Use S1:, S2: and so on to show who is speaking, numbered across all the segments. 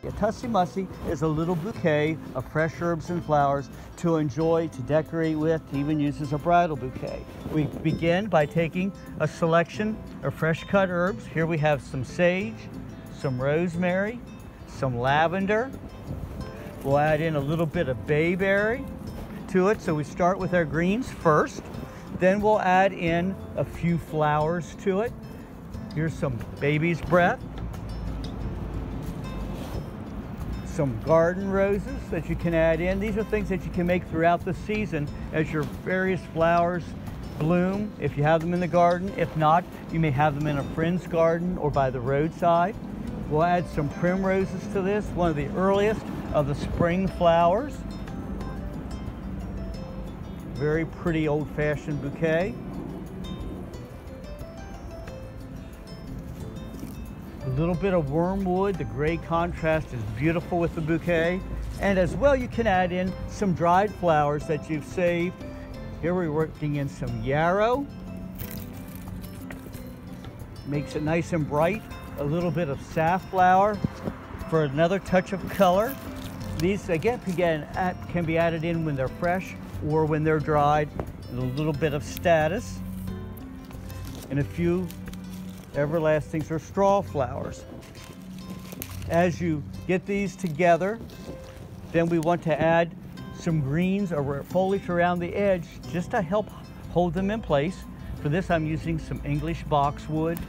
S1: A Tussy Mussy is a little bouquet of fresh herbs and flowers to enjoy, to decorate with, to even use as a bridal bouquet. We begin by taking a selection of fresh cut herbs. Here we have some sage, some rosemary, some lavender. We'll add in a little bit of bayberry to it. So we start with our greens first. Then we'll add in a few flowers to it. Here's some baby's breath. Some garden roses that you can add in. These are things that you can make throughout the season as your various flowers bloom, if you have them in the garden. If not, you may have them in a friend's garden or by the roadside. We'll add some primroses to this, one of the earliest of the spring flowers. Very pretty old-fashioned bouquet. A little bit of wormwood. The gray contrast is beautiful with the bouquet. And as well, you can add in some dried flowers that you've saved. Here we're working in some yarrow. Makes it nice and bright. A little bit of safflower for another touch of color. These again can be added in when they're fresh or when they're dried. And a little bit of status. And a few everlastings or straw flowers. As you get these together, then we want to add some greens or foliage around the edge just to help hold them in place. For this, I'm using some English boxwood.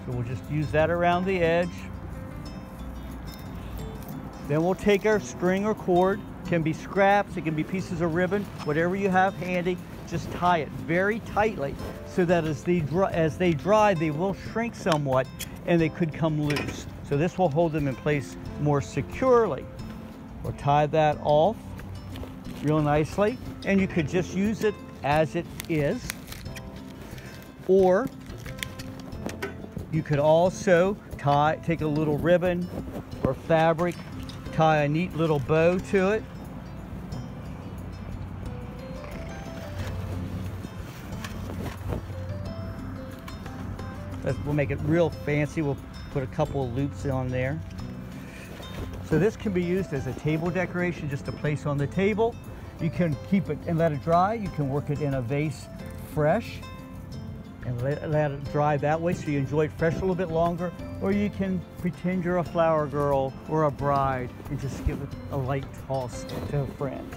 S1: So we'll just use that around the edge. Then we'll take our string or cord. It can be scraps, it can be pieces of ribbon, whatever you have handy. Just tie it very tightly so that as they dry, they will shrink somewhat and they could come loose. So this will hold them in place more securely. We'll tie that off real nicely, and you could just use it as it is, or you could also take a little ribbon or fabric, tie a neat little bow to it. We'll make it real fancy. We'll put a couple of loops on there. So this can be used as a table decoration, just to place on the table. You can keep it and let it dry. You can work it in a vase fresh and let it dry that way so you enjoy it fresh a little bit longer. Or you can pretend you're a flower girl or a bride and just give it a light toss to a friend.